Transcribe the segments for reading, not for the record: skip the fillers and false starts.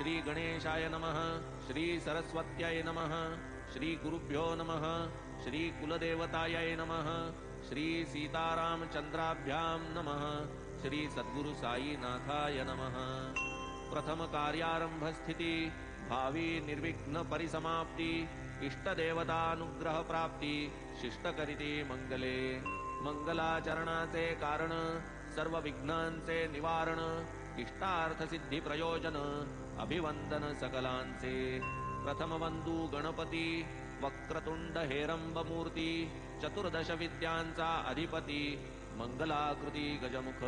श्री गणेशाय नमः, श्री सरस्वत्यै नमः, श्री गुरुभ्यो नमः, श्री कुलदेवतायै नमः, श्री सीतारामचंद्राभ्यां नमः, श्री सद्गुरु साईनाथाय नमः। प्रथम कार्यारंभ स्थिति, भावी निर्विघ्न परिसमाप्ति, इष्टदेवतानुग्रह प्राप्ती, शिष्टकरिते मंगले। मंगलाचरणाचे कारण, सर्व विघ्नांचे निवारण, इष्टार्थ सिद्धी प्रयोजन, अभिवंदन सकलांचे। प्रथम वंदू गणपती, वक्रतुंड हेरंब मूर्ती, चतुर्दश विद्यांचा अधिपती, मंगलाकृती गजमुख।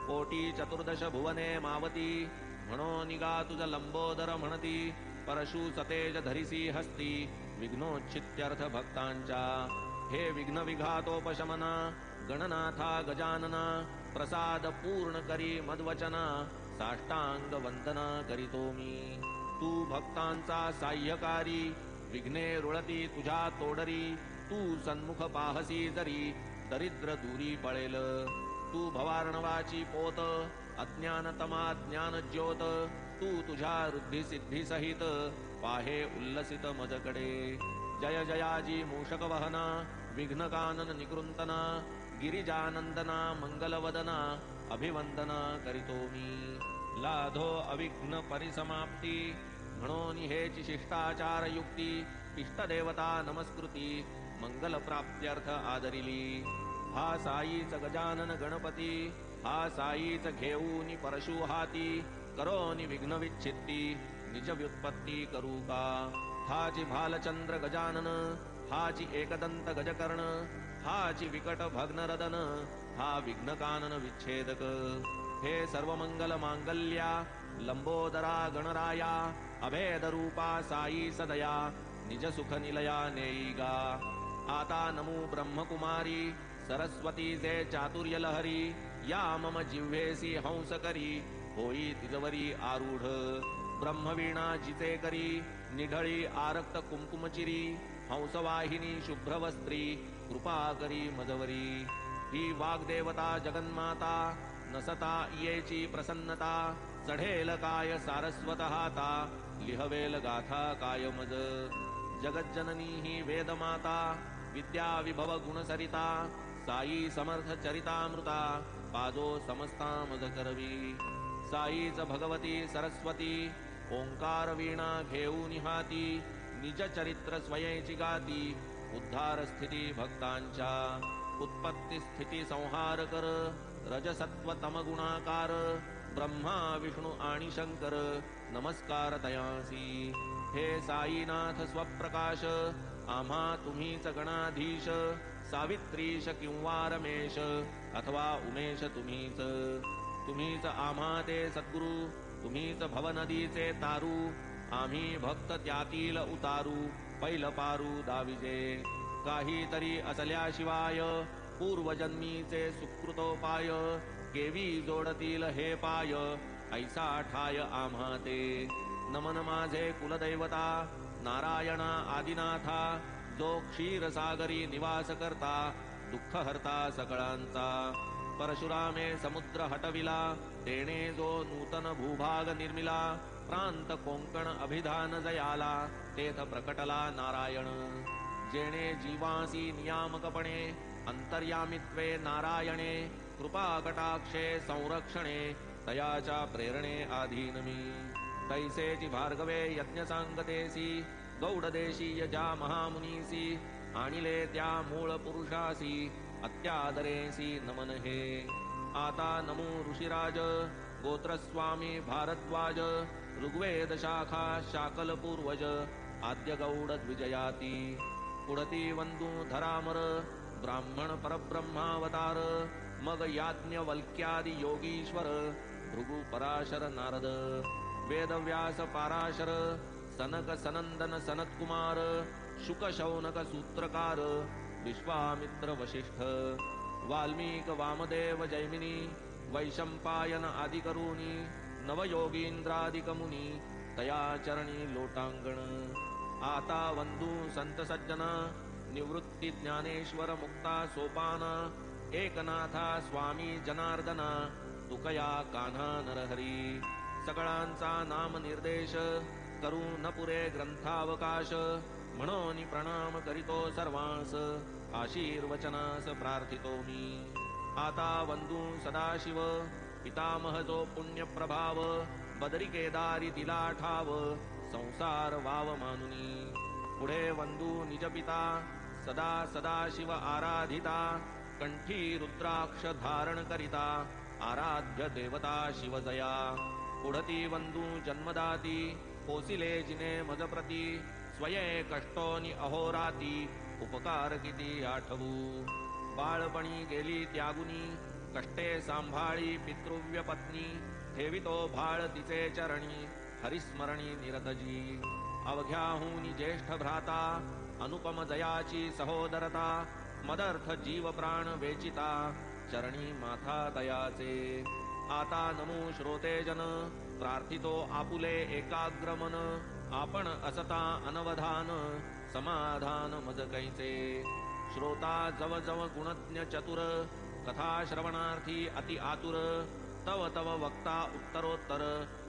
कोटी चतुर्दश भुवने मावती, म्हणो निगा तुझ लंबोदर म्हणती, परशु सतेज धरिसी हस्ती, विघ्नोच्छित्यर्थ भक्तांच्या। हे विघ्न विघातोपशमना, गणनाथा गजानना, प्रसाद पूर्ण करी मद्वचना, साष्टांग वंदना करीतो मी। तू भक्तांचा साह्यकारी, विघ्ने रुळती तुझ्या तोडरी, तू सन्मुख पाहसी जरी, दरिद्र दूरी पळेल। तू भवार्णवाची पोत, अज्ञानतमा ज्ञान ज्योत, तू तुझ्या रुद्धी सिद्धी सहित, पाहे उल्लसित मजकडे। जय जयाजी मूषक वहना, विघ्न कानन निकृंतना, गिरिजानंदना मंगलवदना, अभिवंदना करीतो मी। लाधो अविघ्न परिसमाप्ती, म्हणून हेची शिष्टाचार युक्ती, इष्टदेवता नमस्कृती, मंगल प्राप्त्यर्थ आदरिली। हा साईच गजानन गणपती, हा साईच घेऊनी परशु हाती, करोनी विघ्न विच्छित्ती, निज व्युत्पत्ती करू का। हाची भालचंद्र गजानन, हाची एकदंत गजकर्ण, हाची विकट भग्नरदन, हा विघ्न कानन विच्छेदक। हे सर्व मंगल मांगल्या, लंबोदरा गणराया, अभेद रूपा साई सदया, निज सुख निलया नेईगा। आता नमो ब्रह्मकुमारी, सरस्वती जे चातुर्य लहरी, या मम जिव्हेसी हंस करी, होई तिजवरी आरूढ। ब्रह्मवीणा जिचे करी, निढळी आरक्त कुंकुमचिरी, हंसवाहिनी शुभ्रवस्त्री, कृपा करी मजवरी। ही वाग्देवता जगन्माता, नसता येची प्रसन्नता, चढेल काय सारस्वत हाता, लिहवेल गाथा काय मज। जगज्जननी ही वेदमाता, विद्या विभव गुणसरिता, साई समर्थ चरितामृता, पाजो समस्ता मज करवी। साईच भगवती सरस्वती, ओंकार वीणा घेऊन हाती, निज चरित्र स्वयंची गाती, उद्धार स्थिती भक्तांच्या। उत्पत्ती स्थिती संहार कर, रजसत्व तम गुणाकार, ब्रह्मा विष्णू आणि शंकर, नमस्कार तयासी। हे साईनाथ स्वप्रकाश, आम्हा तुम्हीच गणाधीश, सावित्रीश किंवा रमेश, अथवा उमेश तुम्हीच। तुम्हीच आम्हा ते सद्गुरु, तुम्हीच भवनदीचे तारू, आम्ही भक्त त्यातील उतारू, पैल पारू दाविजे। काहीतरी असल्याशिवाय, पूर्वजन्मीचे सुकृतोपाय, केवी जोडतील हे पाय, ऐसा ठाय आम्हा ते। नमन माझे कुलदैवता, नारायणा आदिनाथा, जो क्षीरसागरी निवास करता, दुःख हरता सकळांचा। परशुरामे समुद्र हटविला, तेने जो नूतन भूभाग निर्मिला, प्रांत कोंकण अभिधान जयाला, तेथ प्रकटला नारायण। जेणे जीवासी नियामकपणे, अंतर्यामित्वे नारायणे, कृपा कटाक्षे संरक्षणे, तयाच्या प्रेरणे आधीन मी। तैसेची भार्गवे यज्ञ सांगतेसी, गौडदेशीय ज्या महामुनीसी, आणिले त्या मूळ पुरुषासी, अत्यादरेसी नमन हे। आता नमो ऋषिराज, गोत्रस्वामी भारद्वाज, ऋग्वेद शाखा शाकल पूर्वज, आद्य गौड द्विजयाती। पुढती वंदू धरामर, ब्राह्मण परब्रह्मावतार, मग याज्ञवल्क्यादि योगीश्वर, भृगु पराशर नारद, वेदव्यास पाराशर, सनक सनंदन सनत्कुमार, शुक शौनक सूत्रकार, विश्वामित्र वशिष्ठ, वाल्मीक वामदेव जैमिनी, वैशंपायन आदिकरूनी, नवयोगींद्रादिकमुनी, तया चरणी लोटांगण। आता वंदू संत सज्जना, निवृत्ती ज्ञानेश्वर मुक्ता सोपाना, एकनाथा स्वामी जनार्दना, तुकया कान्हा नरहरी। सकळांचा नाम निर्देश करू न पुरे ग्रंथावकाश म्हणून प्रणाम करीतो सर्वांस आशीर्वचनास प्रार्थितो मी आता वंदू सदाशिव पितामह जो पुण्य प्रभाव बदरी केदारी दिला ठाव संसार वाव मानुनी पुढे वंदू निज पिता सदा सदाशिव आराधिता कंठी रुद्राक्ष धारण करिता आराध्य देवता शिवजया पुढती वंदू जन्मदाती पोसिले जिने मजप्रती स्वये कष्टोनी अहोराती उपकार किती आठवू बाळपणी गेली त्यागुनी कष्टे सांभाळी पितृव्य पत्नी ठेवितो भाळ तिचे चरणी हरिस्मरणी निरतजी अवघ्याहून ज्येष्ठ भ्राता अनुपम दयाची सहोदरता मदर्थ जीव प्राण वेचिता चरणी माथा दयाचे आता नमो श्रोते जन प्रार्थितो आपुले एकाग्रमन आपण असता अनवधान समाधान मज कैचे श्रोता जव जव गुणज्ञ चतुर कथा श्रवणार्थी अति आतुर तव तव वक्ता उत्तरोत्तर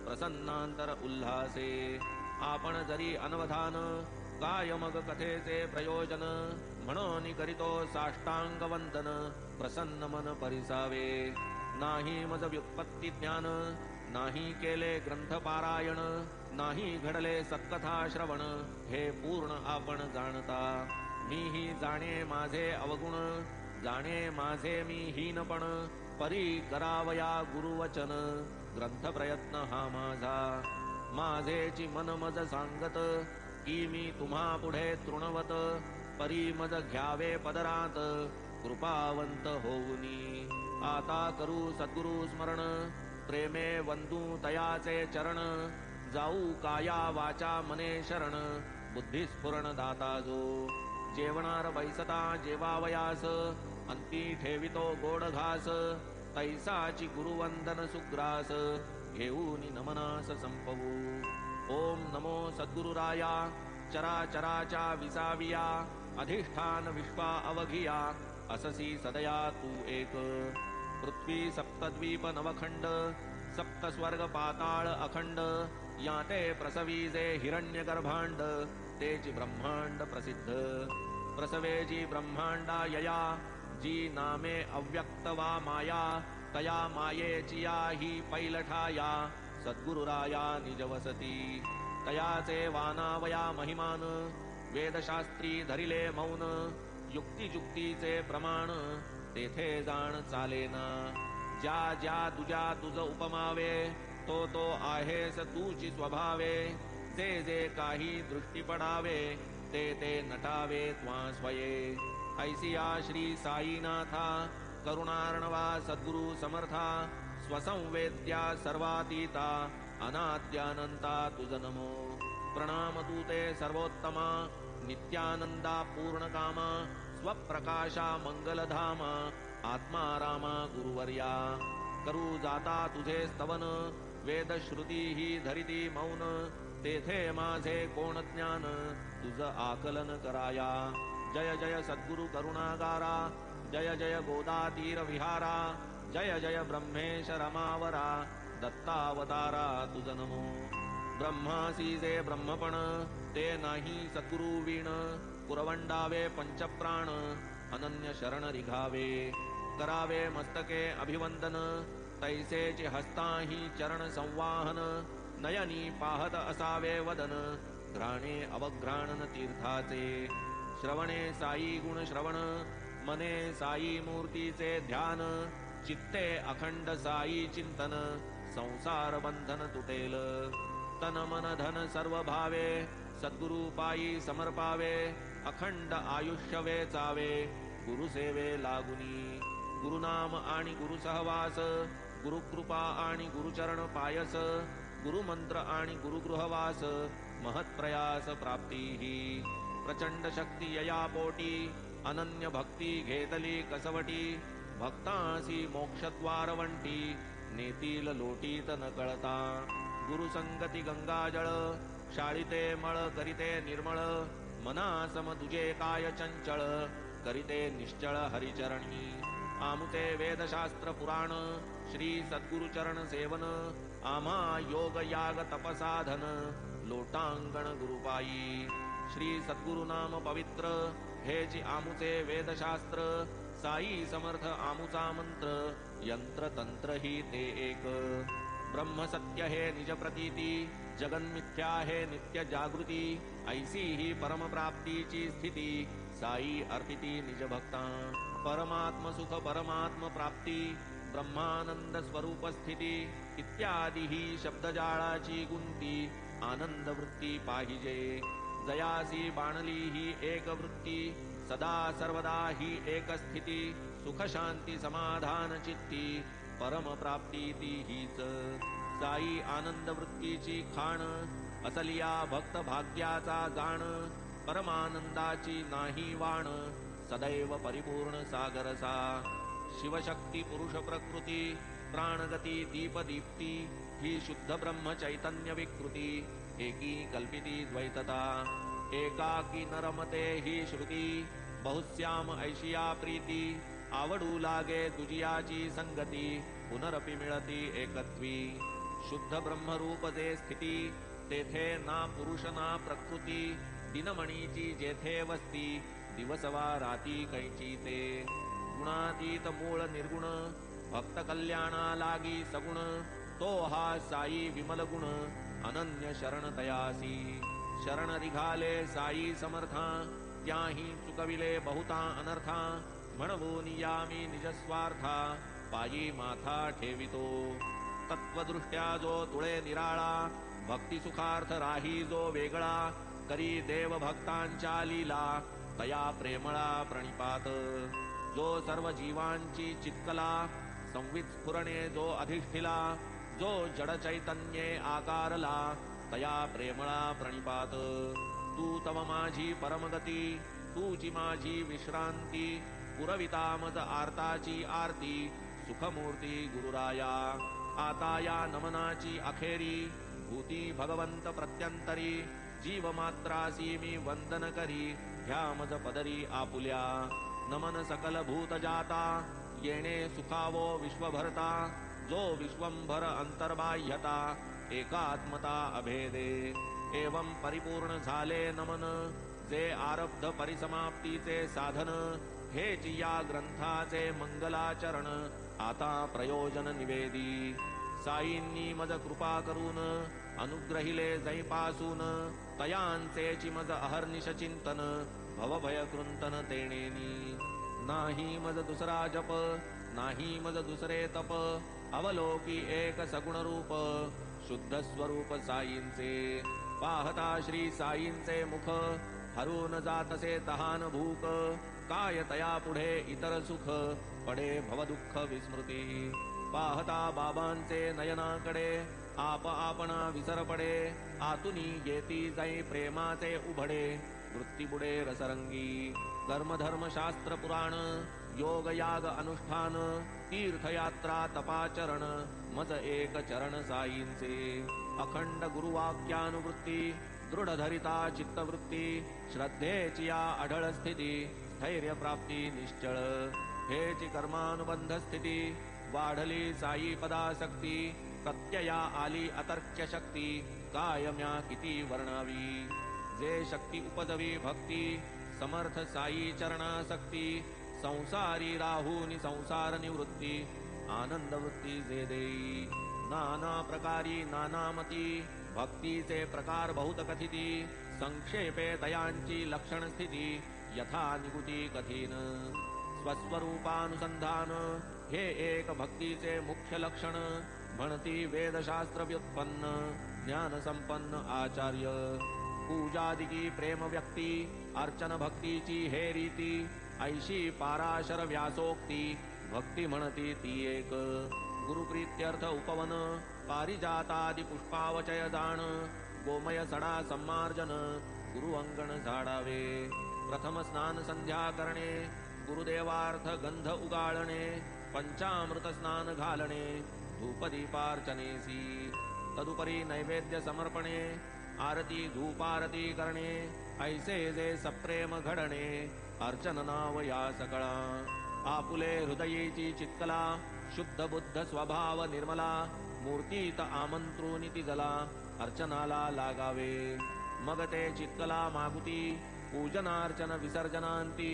प्रसन्नांतर उल्हासे आपण जरी अनवधान काय मग कथेचे प्रयोजन म्हणून करीतो साष्टांग वंदन प्रसन्न मन परिसावे नाही मज व्युत्पत्ती ज्ञान नाही केले ग्रंथ पारायण नाही घडले सत्कथा श्रवण हे पूर्ण आपण जाणता मीही जाणे माझे अवगुण जाणे माझे मी हीनपण परी करावया गुरुवचन ग्रंथ प्रयत्न हा माझा माझेची मन मज सांगत की मी तुम्हा पुढे तृणवत परी मज घ्यावे पदरात कृपावंत होऊनी आता करू सद्गुरु स्मरण प्रेमे वंदू तयाचे चरण जाऊ काया वाचा मने शरण बुद्धिस्फुरण दाता जो जेवणार बैसता जेवावयास अंती ठेवितो गोड घास तैसाची गुरुवंदन सुग्रास घेऊन नमनास संपवू ओम नमो सद्गुरुराया चराचराच्या विसाविया अधिष्ठान विश्वा अवघिया अससी सदया तू एक पृथ्वी सप्तद्वीप नवखंड सप्त स्वर्ग पाताळ अखंड याते प्रसवीजे हिरण्य गर्भांड तेची ब्रह्मांड प्रसिद्ध प्रसवे जी ब्रह्मांडा यया जी नामे अव्यक्त वा माया तया मायेची या ही पैलठाया सद्गुरुराया निजवसती तयाचे वानावया महिमान वेदशास्त्री धरिले मौन युक्तिजुक्तीचे प्रमाण तेथे जाण चालेना ज्या ज्या तुझ्या तुझ उपमावे तो आहेस तूची स्वभावे जे जे काही दृष्टी पडावे ते नटावे त्वा स्वये ऐसिया श्री साईनाथा करुणार्णवा सद्गुरु समर्था स्वसंवेद्या सर्वातीता अनाद्यानंता तुझ नमो प्रणाम तू ते सर्वोत्तमा नित्यानंदा पूर्णकामा स्वप्रकाशा मंगलधामा आत्मा रामा गुरुवर्या करू जाता तुझे स्तवन वेद श्रुती ही धरिती मौन तेथे माझे कोण ज्ञान तुझ आकलन कराया जय जय सद्गुरु करुणागारा जय जय गोदातीर विहारा जय जय ब्रह्मेश रमावरा दत्तावतारा तुझ नमो ब्रह्मासी जे ब्रह्मपण ते नाही सद्गुरु वीण पुरवंडावे पंचप्राण अनन्य शरण रिघावे करावे मस्तके अभिवंदन तैसेचे हस्ताही चरण संवाहन नयनी पाहत असावे वदन घ्राणे अवघ्राणन तीर्थाचे श्रवणे साई गुण श्रवण मने साई मूर्तीचे ध्यान चित्ते अखंड साई चिंतन संसार बंधन तुटेल तन मन धन सर्व भावे सद्गुरु पायी समर्पावे अखंड आयुष्य वेचावे गुरुसेवे लागुनी गुरुनाम आणि गुरु सहवास गुरुकृपा आणि गुरुचरण पायस गुरुमंत्र आणि गुरुगृहवास महत्प्रयास प्राप्ती ही प्रचंड शक्ती यया पोटी अनन्य भक्ती घेतली कसवटी भक्तासी मोक्षद्वारवंटी नेतील लोटीत न कळता गुरुसंगती गंगाजळ शाळिते मळ करिते निर्मळ मनासम तुझे काय चंचळ करिते निश्चळ हरिचरणी आमुचे वेदशास्त्र पुराण श्री सद्गुरु चरण सेवन आम्हा योग याग तपसाधन लोटांगण गुरुपायी श्री सद्गुरु नाम पवित्र हे जी आमुचे वेदशास्त्र साई समर्थ आमुचा मंत्र यंत्र तंत्र ही ते एक ब्रह्म सत्य हे निज प्रतीती जगन्मिथ्या हे नित्य जागृती ऐसी ही परम प्राप्तीची स्थिती साई अर्पिती निज भक्ता परमात्म सुख परमात्म प्राप्ती ब्रह्मानंद स्वरूप स्थिती इत्यादी ही शब्दजाळाची गुंती आनंद वृत्ती पाहिजे जयासी बाणली ही एक वृत्ती सदा सर्वदा ही एक स्थिती सुख शांती समाधान चित्ती परम प्राप्ती ती हीच साई आनंद वृत्तीची खाण असलिया भक्त भाग्याचा जाण परमानंदाची नाही वाण सदैव परिपूर्ण सागरसा शिवशक्ती पुरुष प्रकृती प्राणगती दीपदीप्ती ही शुद्ध ब्रह्म चैतन्य विकृती एकी कल्पिती द्वैतता एकाकी नरमते ही श्रुती बहुश्याम ऐशिया प्रीती आवडू लागे दुजियाची संगती पुनरपि मिळती एकत्वी शुद्ध ब्रह्मरूप जे स्थिती तेथे ना पुरुष ना प्रकृती दिनमणीची जेथे वस्ती दिवसवा राती कैची ते गुणातीत मूळ निर्गुण भक्त कल्याणा लागी सगुण तो हा साई विमल गुण अनन्य शरण तयासी शरण निघाले साई समर्था त्याही चुकविले बहुता अनर्था म्हणवून यामी निजस्वार्था पायी माथा ठेवितो तत्वदृष्ट्या जो तुळे निराळा भक्ती सुखार्थ राही जो वेगळा करी देव भक्तांच्या लीला तया प्रेमळा प्रणिपात जो सर्व जीवांची चित्कला संवित स्फुरणे जो अधिष्ठिला जो जड चैतन्ये आकारला तया प्रेमळा प्रणिपात तू तव माझी परमगती तुझी माझी विश्रांती पुरविता मज आर्ताची आरती सुखमूर्ती गुरुराया आता या नमनाची अखेरी भूती भगवंत प्रत्यंतरी जीव मात्रासी मी वंदन करी ह्या मज पदरी आपुल्या नमन सकल भूत जाता येणे सुखावो विश्वभरता जो विश्वंभर अंतर्बाह्यता एकात्मता अभेदे एवं परिपूर्ण झाले नमन जे आरब्ध परिसमाप्तीचे साधन हेच या ग्रंथाचे मंगलाचरण आता प्रयोजन निवेदी साईंनी मज कृपा करून अनुग्रहिले जैपासून तयांचेची मज अहर्निश चिंतन भवभय कृंतन तेणेनी नाही मज दुसरा जप नाही मज दुसरे तप अवलोकी एक सगुण रूप शुद्ध स्वरूप साईंचे पाहता श्री साईंचे मुख हरून जातसे तहान भूक काय तया पुढे इतर सुख पडे भवदुःख विस्मृती पाहता बाबांचे नयनाकडे आप आपणा विसर पडे आतुनी येती जाई प्रेमाचे उभडे वृत्ती बुडे रसरंगी कर्मधर्म शास्त्र पुराण योग याग अनुष्ठान तीर्थयात्रा तपाचरण मज एक चरण साईंचे अखंड गुरुवाक्यानुवृत्ती दृढ धरिता चित्तवृत्ती श्रद्धेची या अढळ स्थिती धैर्य प्राप्ती निश्चळ हेची कर्मानुबंध स्थिती वाढली साई पदासक्ती प्रत्यया आली अतर्क्य शक्ती कायम्या किती वर्णावी जे शक्ती उपजवी भक्ती समर्थ साई चरणासक्ती संसारी राहुनी संसार निवृत्ती आनंद वृत्ती जे देई नाना प्रकारी नानामती भक्तीचे प्रकार बहुत कथिती संक्षेपे तयांची लक्षण स्थिती यथा निगुती कथीन स्वस्वरूपानुसंधान हे एक भक्तीचे मुख्य लक्षण म्हणती वेदशास्त्र व्युत्पन्न ज्ञान संपन्न आचार्य पूजादिकी प्रेम व्यक्ती अर्चन भक्तीची हे रीती ऐशी पाराशर व्यासोक्ती भक्ती म्हणती ती एक गुरुप्रीत्यर्थ उपवन पारिजातादि पुष्पावचय दान गोमय सडा सम्मार्जन गुरु अंगण झाडावे प्रथम स्नान संध्या करणे गुरुदेवार्थ गंध उगाळणे पंचामृत स्नान घालणे धूपदीपार्चनेसी तदुपरी नैवेद्य समर्पणे आरती धूपारती करणे ऐसे जे सप्रेम घडणे अर्चन नाव या सकळा आपुले हृदयेची चित्कला शुद्ध बुद्ध स्वभाव निर्मला मूर्तीत आमंत्रुनिती जला अर्चनाला लागावे मग ते चित्कला मागुती पूजनार्चन विसर्जनांती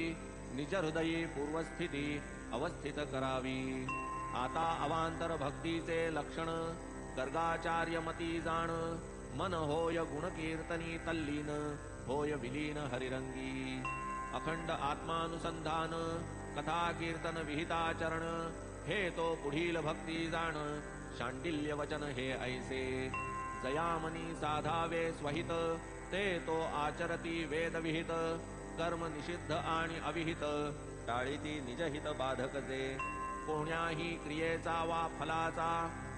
निज हृदयी पूर्वस्थिती अवस्थित करावी आता अवांतर भक्तीचे लक्षण गर्गाचार्य मती जाण मन होय गुणकीर्तनी तल्लीन होय विलीन हरिरंगी अखंड आत्मानुसंधान कथा कीर्तन विहिताचरण हे तो पुढील भक्ती जाण शांडिल्य वचन हे ऐसे जयामनी साधावे स्वहित ते तो आचरती वेद विहित कर्म निषिद्ध आणि अविहित टाळीती निजहित बाधक जे कोण्याही क्रियेचा वा फलाचा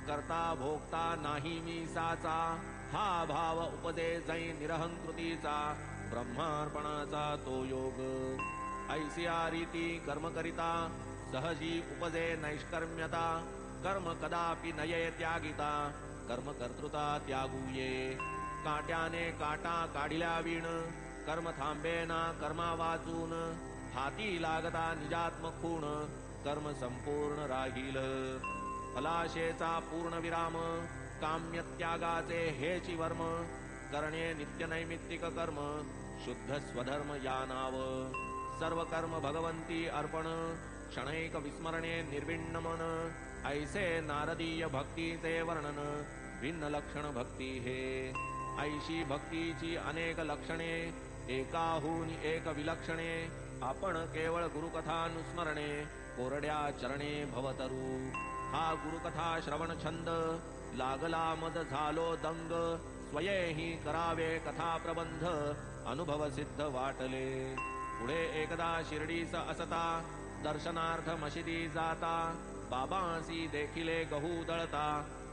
करता भोगता नाही मी साचा हा भाव उपदे जै निरहंकृतीचा ब्रह्मार्पणाचा तो योग ऐसिया रीती कर्म करिता सहजी उपजे नैष्कर्म्यता कर्म कदापि नये त्यागिता कर्म कर्तृता त्यागूये काट्याने काटा काढिल्या वीण कर्म थांबेना कर्मा वाचून हाती लागता निजात्म खूण कर्म संपूर्ण राहील फलाशेचा पूर्ण विराम काम्य त्यागाचे हेची वर्म करणे नित्य नैमित्तिक कर्म शुद्ध स्वधर्म या नाव सर्व कर्म भगवंती अर्पण क्षणैक विस्मरणे निर्विण्ण मन ऐसे नारदीय भक्तीचे वर्णन भिन्न लक्षण भक्ती हे ऐशी भक्तीची अनेक लक्षणे एकाहून एक विलक्षणे आपण केवळ गुरुकथानुस्मरणे कोरड्या चरणे भवतरू हा गुरुकथा श्रवण छंद लागला मद झालो दंग स्वयेही करावे कथा प्रबंध अनुभव सिद्ध वाटले पुढे एकदा शिर्डीस असता दर्शनार्थ मशिदी जाता बाबांसी देखिले गहू दळता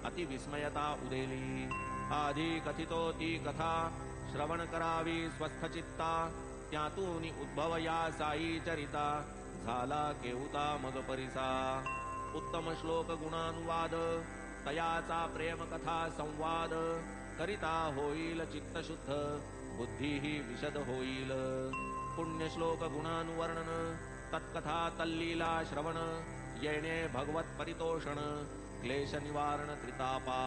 अति विस्मयता उदेली आधी कथितो ती कथा श्रवण करावी स्वस्थ चित्ता त्यातून उद्भव या साई चरिता झाला केहुता मग परिसा उत्तम श्लोक गुणानुवाद तयाचा प्रेम कथा संवाद करिता होईल चित्त शुद्ध बुद्धीही विशद होईल पुण्य श्लोक गुणानुवर्णन तत्कथा तल्लीला श्रवण येणे भगवत परितोषण क्लेश निवारण त्रितापा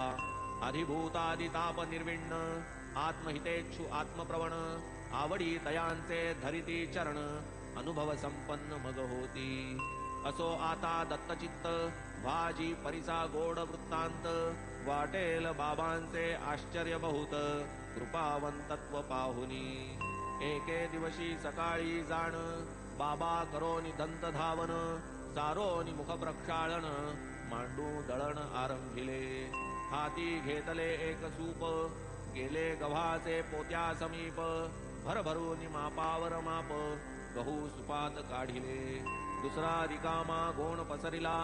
अधिभूतादिताप निर्विण्ण आत्महितेच्छु आत्मप्रवण आवडी तयांचे धरिती चरण अनुभव संपन्न मग होती असो आता दत्तचित्त भाजी परिसा गोड वृत्तांत वाटेल बाबांचे आश्चर्य बहुत कृपावंतत्व पाहुनी एके दिवशी सकाळी जाण बाबा करोनी दंत धावन सारोनी मुख प्रक्षाळन मांडू दळण आरंभिले हाती घेतले एक सूप गेले गव्हाचे पोत्या समीप भरभरून मापावर माप गहू सुपात काढिले दुसरा रिकामा गोण पसरिला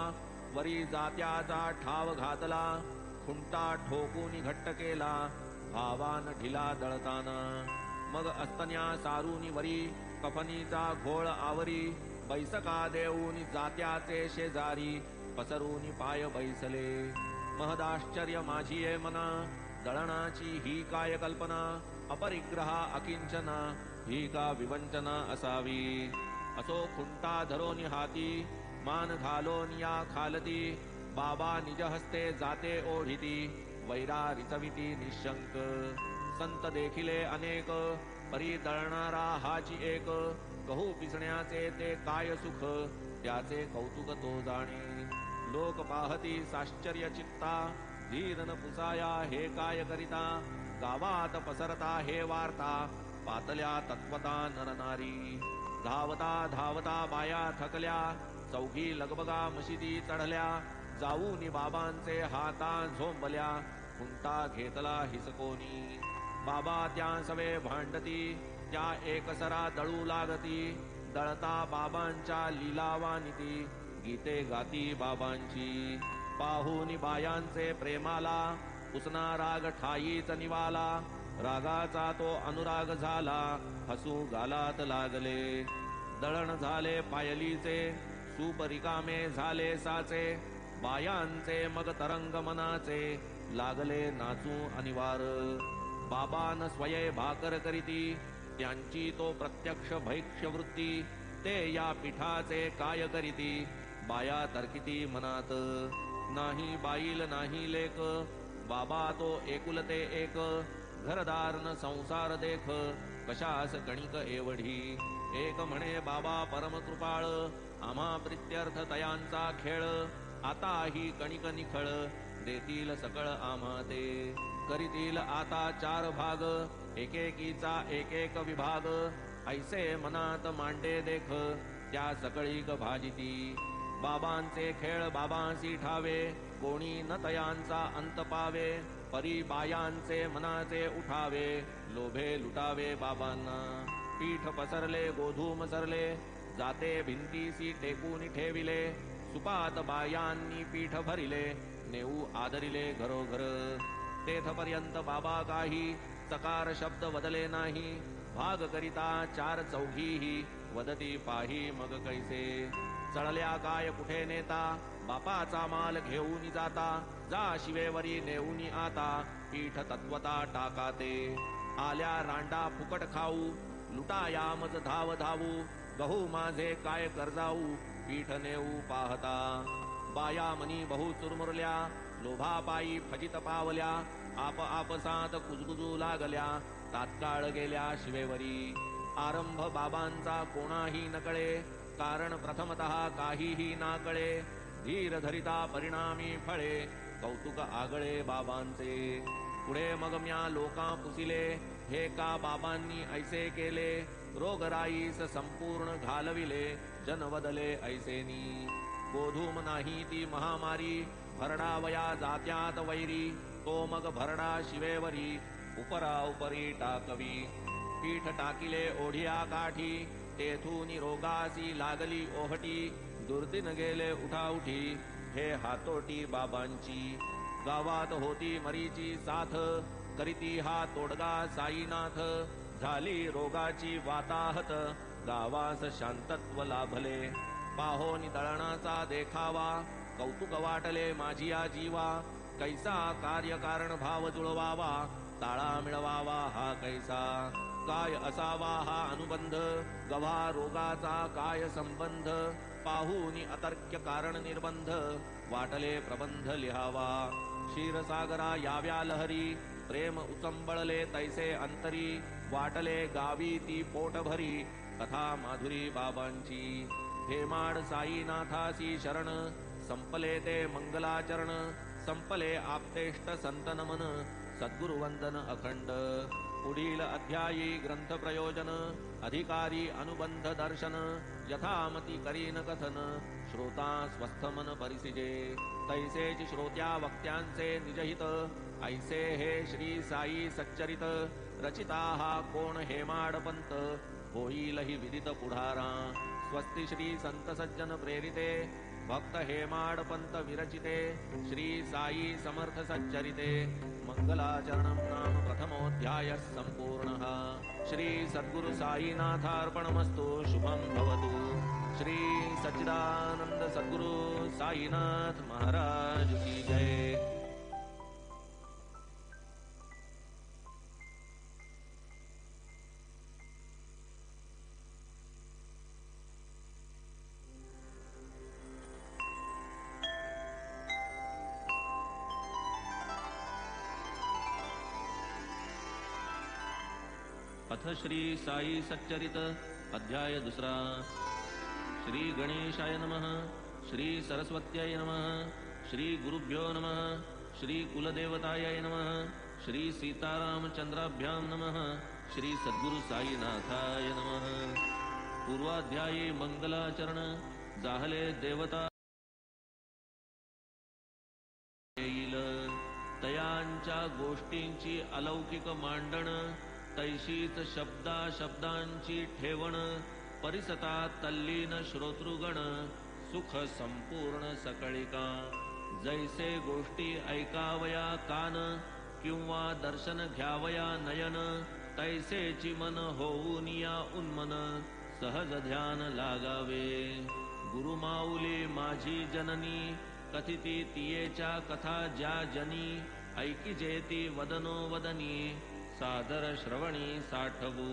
वरी जात्याचा ठाव घातला खुंटा ठोकून घट्ट केला भावान ढिला दळताना मग अस्तन्या सारूनी वरी कफनीचा घोळ आवरी बैसका देऊनी जात्याचे शेजारी पसरूनी पाय बैसले महदाश्चर्य माझी ये मना दळणाची ही काय कल्पना अपरिग्रहा अकिंचना ही का विवंचना असावी असो खुंटा धरोनी हाती मान घालोन या खालती बाबा निज हस्ते जाते ओढिती वैरा रिचविती निशंक संत देखिले अनेक परी दळणारा हाची एक गहू पिसण्याचे ते काय सुख त्याचे कौतुक तो जाणे लोक पाहती साश्चर्य चित्ता धीरन पुसाया हे काय करिता गावात पसरता हे वार्ता पातल्या तत्वता नरनारी धावता धावता बाया थकल्या चौघी लगबगा मशिदी चढल्या जाऊनी बाबांचे हाता झोंबल्या खुंटा घेतला हिसकोनी बाबा त्या सवे भांडती त्या एकसरा दळू लागती दळता बाबांच्या लिलावानिती गीते गाती बाबांची पाहुनी बायांचे प्रेमाला उसना राग ठाईच निवाला रागाचा तो अनुराग झाला हसू गालात लागले दळण झाले पायलीचे सूप रिकामे झाले साचे बायांचे मग तरंग मनाचे लागले नाचू अनिवार बाबान स्वये भाकर करीती त्यांची तो प्रत्यक्ष भैक्ष्य वृत्ती ते या पीठाचे काय करीती बाया तर्किती मनात नाही बाईल नाही लेक बाबा तो एकुलते एक घरदार न संसार देख कशास कणिक एवढी एक म्हणे बाबा परमकृपाळ आम्हा प्रित्यर्थ तयांचा खेळ आता ही कणिक निखळ देतील सकळ आम्हा ते करीतील आता 4 भाग एकेकीचा एक विभाग ऐसे मनात मांडे देख त्या सकळीक भाजिती बाबांचे खेळ बाबांसी ठावे कोणी न तयांचा अंत पावे परी बायांचे मनाचे उठावे लोभे लुटावे बाबांना पीठ पसरले गोधूम सरले जाते भिंतीसी टेकून ठेविले सुपात बायांनी पीठ भरिले नेऊ आदरिले घरोघर तेथपर्यंत बाबा काही चकार शब्द वदले नाही भाग करिता 4 चौघीही वदती पाही मग कैसे चळल्या काय कुठे नेता बापाचा माल घेऊन जाता जा शिवेवरी नेऊन आता पीठ तत्वता टाकाते आल्या रांडा फुकट खाऊ लुटायामज धाव धावू गहू माझे काय कर्जाऊ पीठ नेऊ पाहता बाया मनी बहु चुरमुरल्या लोभापायी फजित पावल्या आप आपसात कुजकुजू लागल्या तात्काळ गेल्या शिवेवरी आरंभ बाबांचा कोणाही नकळे कारण प्रथमतः काहीही ना कळे धीर धरिता परिणामी फळे कौतुक आगळे बाबांचे पुढे मग म्या लोका पुसिले हे का बाबांनी ऐसे केले रोगराईस संपूर्ण घालविले जन वदले ऐसेनी गोधूम नाही ती महामारी भरडावया जात्यात वैरी तो मग भरडा शिवेवरी उपरा उपरी टाकवी पीठ टाकिले ओढिया काठी तेथून रोगासी लागली ओहटी दुर्दिन गेले उठाउठी हे हातोटी बाबांची गावात होती मरीची साथ करीती हा तोडगा साईनाथ झाली रोगाची वाताहत गावास शांतत्व लाभले पाहोनी दळणाचा देखावा कौतुक वाटले माझिया जीवा कैसा कार्यकारण भाव जुळवावा ताळा मिळवावा हा कैसा काय असावा हा अनुबंध गव्हा रोगाचा काय संबंध पाहूनी अतर्क्य कारण निर्बंध वाटले प्रबंध लिहावा क्षीरसागरा याव्या लहरी प्रेम उचंबळले तैसे अंतरी वाटले गावी ती पोट भरी कथा माधुरी बाबांची हेमाड साईनाथासी शरण संपले ते मंगलाचरण संपले आपतेष्ट संतन मन सद्गुरुवंदन अखंड पुढील अध्यायी ग्रंथ प्रयोजन अधिकारी अनुबंध दर्शन यथामती करीन कथन श्रोता स्वस्थ मन परिसिजे तैसेच श्रोत्या वक्त्यांचे निजहित ऐसे हे श्री साई सच्चरित रचिता हा कोण हेमाडपंत होईलही विदित पुढारा स्वस्ति श्री संत सज्जन प्रेरिते भक्त हेमाडपंत विरचिते श्री साई समर्थ सच्चरिते मंगलाचरणं नाम प्रथमोऽध्यायः सम्पूर्णः श्री सद्गुरु साईनाथार्पणमस्तु शुभं भवतु श्री सच्चिदानंद सद्गुरु साईनाथ महाराज की जय। अथ श्री साई सच्चरित अध्याय दूसरा। श्री गणेशाय नमः, श्री सरस्वत्याय नमः, श्री गुरुभ्यो नमः, श्री कुलदेवताय नमः, श्री सीतारामचंद्राभ्यां नमः, श्री सद्गुरु साईनाथाय नमः। पूर्वाध्यायी मंगलाचरण जाहले देवता येईल तयांच्या गोष्टींची अलौकिक मांडण तैशीच शब्दा शब्दांची ठेवण परिसता तल्लीन श्रोतृगण सुख संपूर्ण सकळिका जैसे गोष्टी ऐकावया कान किंवा दर्शन घ्यावया नयन तैसेची मन होऊन या उन्मन सहज ध्यान लागावे। गुरुमाऊली माझी जननी कथिती तियेच्या कथा ज्या जनी ऐकी जेती वदनो वदनी सादर श्रवणी साठवू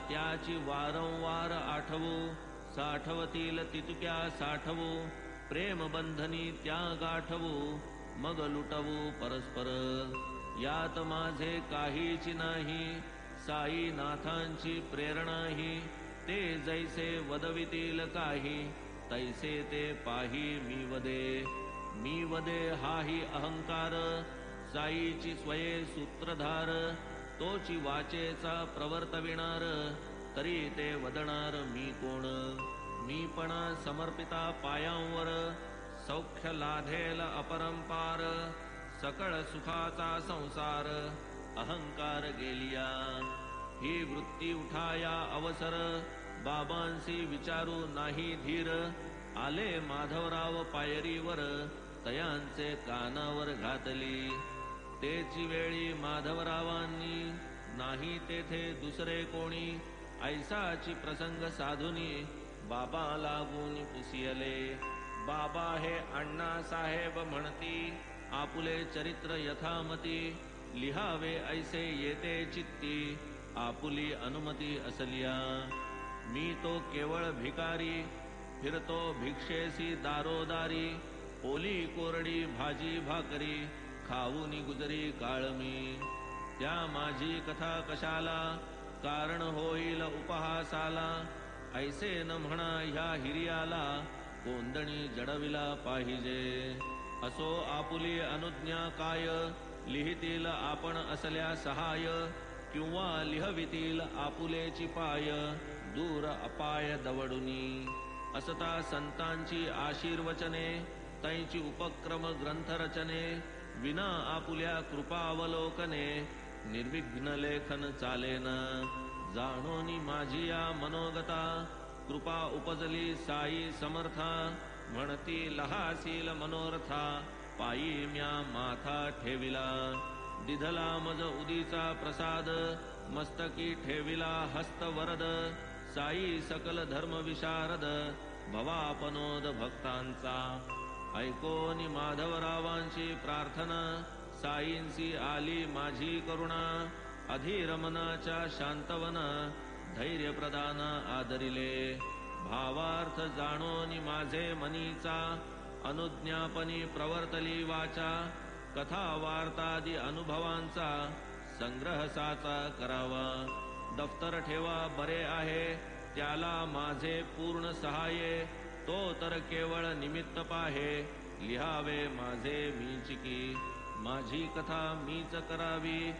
त्याची वारंवार आठवू, साठवतील तितक्या साठवू, प्रेम बंधनी त्या गाठवू, मग लुटवू परस्पर. यात माझे काहीच नाही, साईनाथांची प्रेरणाही. ते जैसे वदवितील काही, तैसे ते पाही मी वदे हाही अहंकार. साईची स्वये सूत्रधार, तोची वाचेचा प्रवर्तविणार. तरी ते वदणार मी कोण. मीपणा समर्पिता पायांवर, सौख्य लाधेल अपरंपार. सकळ सुखाचा संसार, अहंकार गेलिया. ही वृत्ती उठाया अवसर, बाबांसी विचारू नाही धीर. आले माधवराव पायरीवर, तयांचे कानावर घातली. तेची वेळी माधवरावांनी, नाही तेथे दुसरे कोणी. ऐसाची प्रसंग साधुनी, बाबा लागून पुसियले. बाबा हे अण्णा साहेब म्हणती, आपुले चरित्र यथामती. लिहावे ऐसे येते चित्ती, आपुली अनुमती असलिया. मी तो केवळ भिकारी, फिरतो भिक्षेसी दारोदारी. ओली कोरडी भाजी भाकरी, खाऊनी गुजरी काळ मी. त्या माझी कथा कशाला, कारण होईल उपहासाला. ऐसे न म्हणा ह्या हिरियाला, कोंदणी जडविला पाहिजे. असो आपुली अनुज्ञा काय, लिहितील आपण असल्या सहाय. किंवा लिहवितील आपुलेची पाय, दूर अपाय दवडुनी. असता संतांची आशीर्वचने, तैची उपक्रम ग्रंथरचने. विना आपुल्या कृपावलोकने, निर्विघ्न लेखन चालेना. जाणोनी माझी या मनोगता, कृपा उपजली साई समर्था. म्हणती लहासील मनोरथा, पायी म्या माथा ठेविला. दिधला मज उदीचा प्रसाद, मस्तकी ठेविला हस्त वरद. साई सकल धर्म विशारद, भवापनोद भक्तांचा. ऐकोनी माधवरावांची प्रार्थना, साईंसी आली माझी करुणा. अधीर मनाच्या शांतवना, धैर्य प्रदान आदरिले. भावार्थ जाणोनी माझे मनीचा, अनुज्ञापनी प्रवर्तली वाचा. कथा वार्तादी अनुभवांचा, संग्रह साचा करावा. दफ्तर ठेवा बरे आहे, त्याला माझे पूर्ण सहाय्ये. तो तर केवळ निमित्त पाहे, लिहावे माझे मीचिकी. माझी कथा मीच करावी,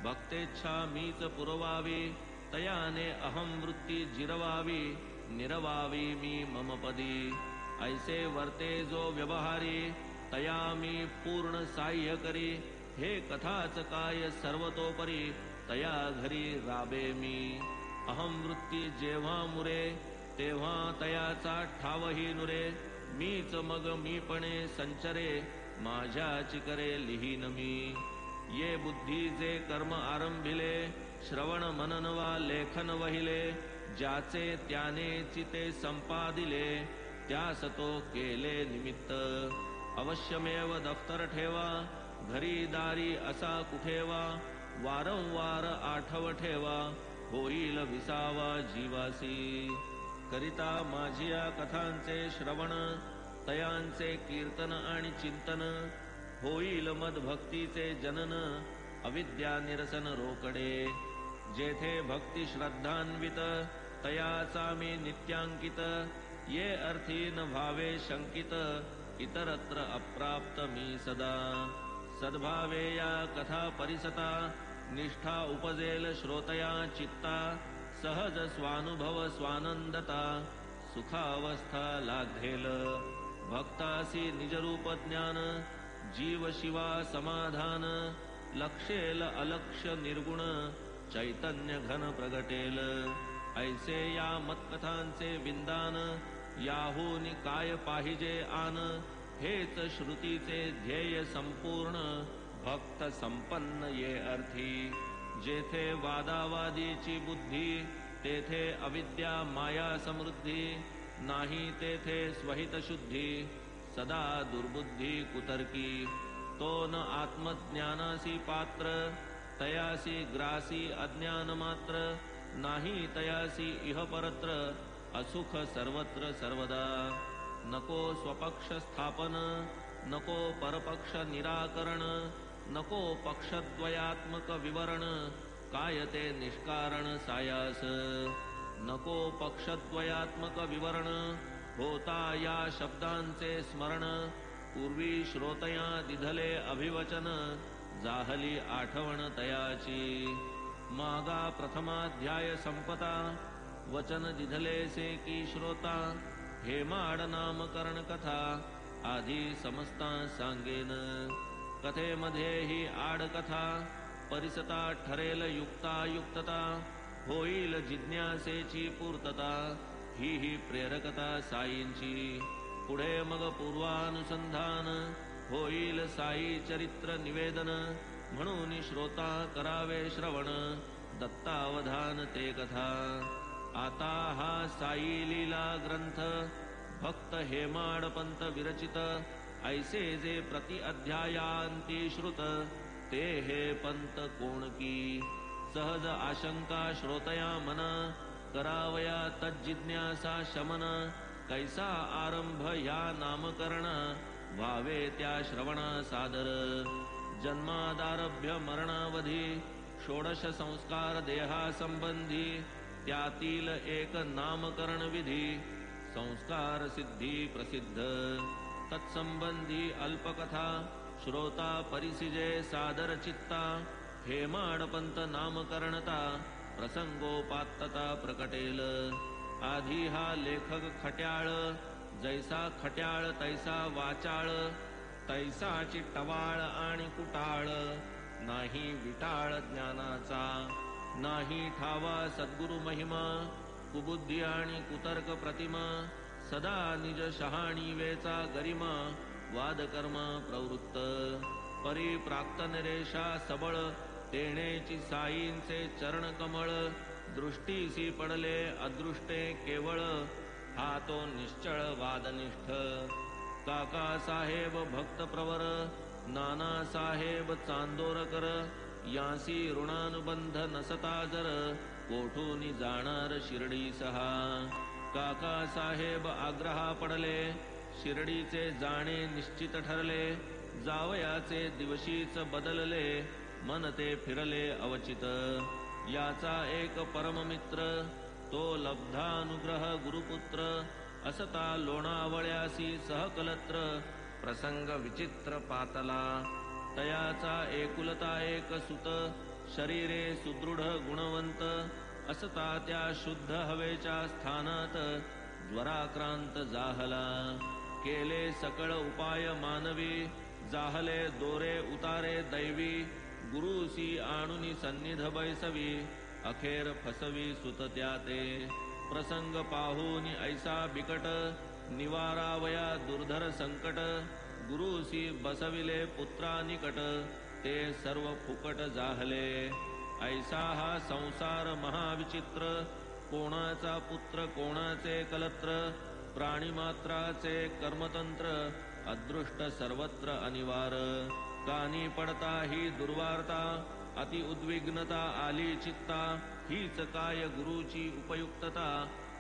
भक्तेच्छा मीच पुरवावी. तयाने अहम वृत्ती जिरवावी, निरवावी मी मम पदी. ऐसे वर्ते जो व्यवहारी, तया मी पूर्ण साह्य करी. हे कथाच काय सर्वतोपरी, तया घरी राबे मी. अहम वृत्ती जेव्हा मुरे, तेव्हा तयाचा ठावही नुरे. मीच मग मीपणे संचरे, माझ्याची करे लिहीन मी. ये बुद्धी जे कर्म आरंभिले, श्रवण मनन वा लेखन वहिले. ज्याचे त्याने चिते संपादिले, त्यास तो केले निमित्त. अवश्यमेव दफ्तर ठेवा, घरी दारी असा कुठेवा. वारंवार आठव ठेवा, होईल विसावा जीवासी. करिता माझिया कथांचे श्रवण, तयांचे कीर्तन आणि चिंतन. होईल मद भक्तीचे जनन, अविद्या निरसन रोकडे. जेथे भक्ती श्रद्धान्वित, तयाचा मी नित्यांकित. ये अर्थी न भावे शंकित, इतरत्र अप्राप्त मी सदा. सद्भावे या कथा परिसता, निष्ठा उपजेल श्रोतया चित्ता. सहज स्वानुभव स्वानंदता, सुखावस्था लाघेल. भक्तासी निजरूप ज्ञान, जीव शिवा समाधान. लक्षेल अलक्ष्य निर्गुण, चैतन्य घन प्रगटेल. ऐसे या मत्कथांचे विंदान, याहून काय पाहिजे आन. हेच श्रुतीचे ध्येय संपूर्ण, भक्त संपन्न ये अर्थी. जेथे वादावादीची बुद्धी, तेथे अविद्या माया समृद्धी. नाही तेथे स्वहित शुद्धी, सदा दुर्बुद्धी कुतर्की. तो न आत्मज्ञानासी पात्र, तयासी ग्रासी अज्ञान मात्र. नाही तयासी इह परत्र असुख सर्वत्र सर्वदा नको स्वपक्ष स्थापन नको परपक्ष निराकरण नको पक्षद्वयात्मक विवरण काय ते निष्कारण सायास नको पक्षद्वयात्मक विवरण होता या शब्दांचे स्मरण पूर्वी श्रोतया दिधले अभिवचन जाहली आठवण तयाची मागा प्रथमाध्याय संपता वचन दिधलेसे की श्रोता हेमाड नामकरण कथा आधी समजता सांगेन कथेमध्ये ही आड कथा परिसता ठरेल युक्तायुक्तता होईल जिज्ञासेची पूर्तता ही प्रेरकता साईंची पुढे मग पूर्वानुसंधान होईल साई चरित्र निवेदन म्हणून श्रोता करावे श्रवण दत्तावधान ते कथा आता हा साई लीला ग्रंथ भक्त हेमाडपंत विरचित ऐसे जे प्रति अध्यायांती श्रुत ते हे पंत कोण की सहज आशंका श्रोतया मन करावया तज्जिज्ञासा शमन कैसा आरंभ ह्या नामकरण व्हावे त्या श्रवणा सादर जन्मादारभ्य मरणावधी षोडश संस्कार देहा संबंधी त्यातील एक नामकरण विधी संस्कार सिद्धी प्रसिद्ध तत्संबंधी अल्पकथा श्रोता परिसिजे सादर चित्ता हेमाडपंत नामकरणता प्रसंगोपात्तता प्रकटेल आधी हा लेखक खट्याळ जैसा खट्याळ तैसा वाचाळ तैसाची टवाळ आणि कुटाळ नाही विटाळ ज्ञानाचा नाही ठावा सद्गुरु महिमा कुबुद्धी आणि कुतर्क प्रतिमा सदा निज शहाणीवेचा गरिमा वादकर्म प्रवृत्त परी प्राक्तनरेषा सबळ तेणेची साईंचे चरण कमळ दृष्टीसी पडले अदृष्टे केवळ हा तो निश्चळ वादनिष्ठ काका साहेब भक्त प्रवर नाना साहेब चांदोरकर यासी ऋणानुबंध नसता जर कोठून जाणार शिर्डी सहा काका साहेब आग्रहा पडले शिर्डीचे जाणे निश्चित ठरले जावयाचे दिवशीच बदलले मन ते फिरले अवचित याचा एक परममित्र तो लब्धानुग्रह गुरुपुत्र असता लोणावळ्यासी सहकलत्र प्रसंग विचित्र पातला तयाचा एकुलता एक सुत शरीरे सुदृढ गुणवंत असता त्या शुद्ध हवेच्या स्थानात ज्वराक्रांत जाहला केले सकळ उपाय मानवी जाहले दोरे उतारे दैवी गुरुसी आणुनी सन्निध बैसवी अखेर फसवी सुत त्याते प्रसंग पाहून ऐसा बिकट निवारावया दुर्धर संकट गुरुसी बसविले पुत्रा निकट ते सर्व फुकट जाहले ऐसा हा संसार महाविचित्र कोणाचा पुत्र कोणाचे कलत्र प्राणिमात्राचे कर्मतंत्र अदृष्ट सर्वत्र अनिवार कानी पडता ही दुर्वार्ता अति उद्विग्नता आली चित्ता हीच काय गुरुची उपयुक्तता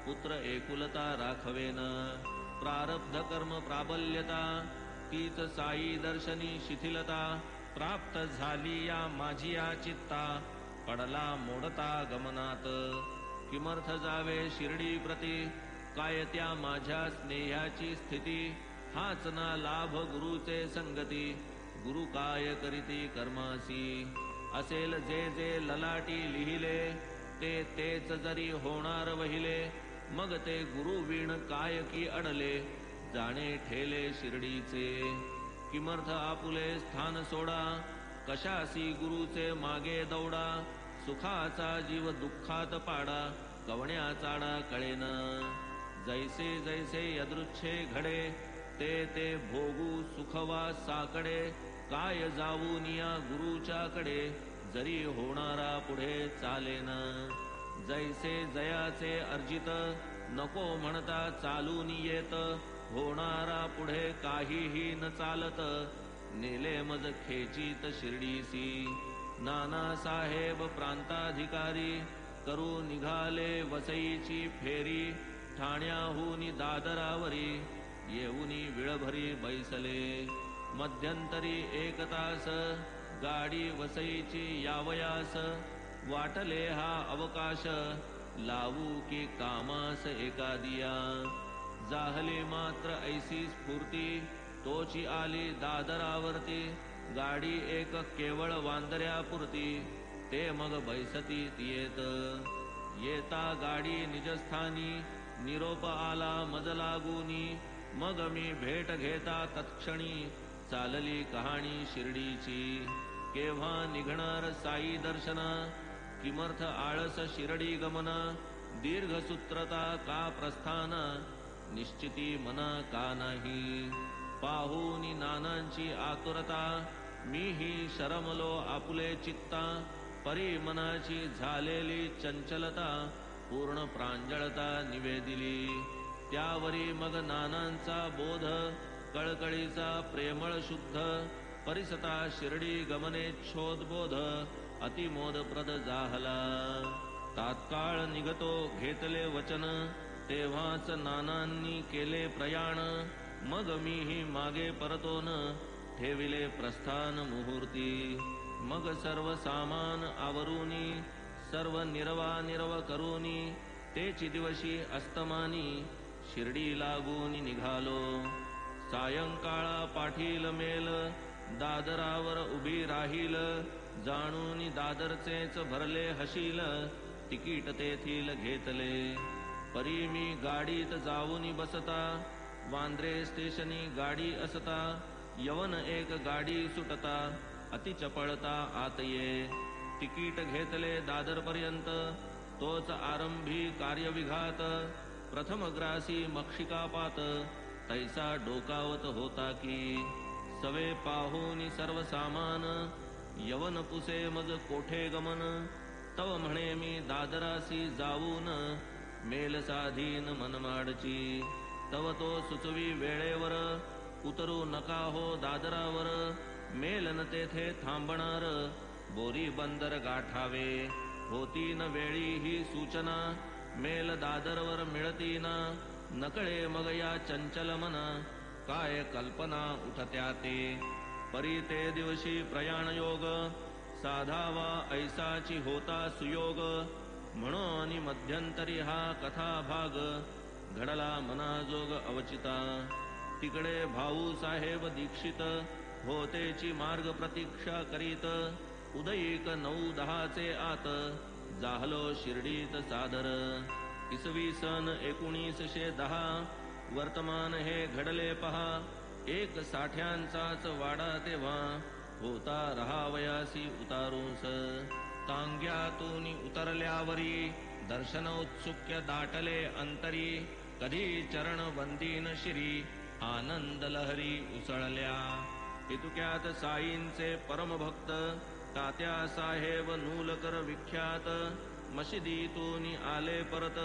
पुत्र एकुलता राखवेन प्रारब्ध कर्म प्राबल्यता तीच साई दर्शनी शिथिलता प्राप्त झाली या माझी या चित्ता पडला मोडता गमनात किमर्थ जावे शिर्डी प्रती काय त्या माझ्या स्नेहाची स्थिती हाच ना लाभ गुरुचे संगती गुरु काय करीती कर्मासी असेल जे जे ललाटी लिहिले ते तेच जरी होणार वहिले मग ते गुरु वीण काय की अडले जाणे ठेले शिर्डीचे किमर्थ आपुले स्थान सोडा कशासी गुरुचे मागे दौडा सुखाचा जीव दुःखात पाडा कवण्या चाडा कळेन जैसे जैसे यदृच्छे घडे ते ते भोगू सुखवा साकडे काय जाऊन या गुरुच्याकडे जरी होणारा पुढे चालेन जैसे जयाचे अर्जित नको म्हणता चालून येत होणारा पुढे काहीही न चालत नेले मज खेचीत शिर्डीसी नाना साहेब प्रांताधिकारी करू निघाले वसईची फेरी, ठाण्याहून दादरावरी येऊनी विळभरी बैसले. मध्यंतरी 1 तास गाडी वसईची यावयास, वाटले हा अवकाश लावू की कामास एकादिया. जाहली मात्र ऐसी स्फूर्ती, तोची आली दादरावरती. गाडी एक केवळ वांदऱ्यापुरती, ते मग बैसती येत. येता गाडी निजस्थानी, निरोप आला मज लागूनी. मग मी भेट घेता तत्क्षणी, चालली कहाणी शिर्डीची. केव्हा निघणार साई दर्शन, किमर्थ आळस शिर्डी गमन. दीर्घसूत्रता का प्रस्थान, निश्चिती मना का नाही. पाहूनी नानांची आतुरता, मीही शरमलो आपुले चित्ता. परी मनाची झालेली चंचलता, पूर्ण प्रांजळता निवेदिली. त्यावरी मग नानांचा बोध, कळकळीचा प्रेमळ शुद्ध. परिसता शिर्डी गमनेच्छोदबोध, अतिमोदप्रद जाहला. तात्काळ निघतो घेतले वचन, तेव्हाच नानांनी केले प्रयाण. मग मीही मागे परतोन, ठेविले प्रस्थान मुहूर्ती. मग सर्व सामान आवरूनी, सर्व निर्वानिर्व करूनी. तेची दिवशी अस्तमानी, शिर्डी लागून निघालो. सायंकाळा पाठील मेल, दादरावर उभी राहील. जाणून दादरचेच भरले हशील, तिकीट तेथील घेतले. परी मी गाडीत जाऊन बसता, वांद्रे स्टेशनी गाडी असता. यवन एक गाडी सुटता, अति चपळता आत ये. तिकीट घेतले दादरपर्यंत, तोच आरंभी कार्यविघात. प्रथम ग्रासी मक्षिकापात, तैसा डोकावत होता की. सवे पाहून सर्व सामान, यवन पुसे मज कोठे गमन. तव म्हणे मी दादरासी जाऊन, मेल साधीन मनमाडची. तव तो सुचवी वेळेवर, उतरू नका हो दादरावर. मेल न तेथे थांबणार, बोरी बंदर गाठावे. होती न वेळी ही सूचना, मेल दादरवर मिळती ना. नकळे मग या चंचल मना, काय कल्पना उठत्या ते. परी ते दिवशी प्रयाण योग, साधावा ऐसाची होता सुयोग. म्हणून मध्यंतरी हा कथा भाग, घडला मनाजोग अवचिता. तिकडे भाऊ साहेब दीक्षित, होतेची मार्ग प्रतीक्षा करीत. उदयिक 9-10 आत, जाहलो शिर्डीत सादर. इसवी सन 1910, वर्तमान हे घडले पहा. एक साठ्यांचाच वाडा तेव्हा, होता रहावयासी उतारूस. तांग्यातून उतरल्यावरी, दर्शन उत्सुक्य दाटले अंतरी. कधी चरण वंदीन शिरी, आनंद लहरी उसळल्या. इतुक्यात साईंचे परमभक्त, तात्या साहेब नूलकर विख्यात. मशिदीतून आले परत,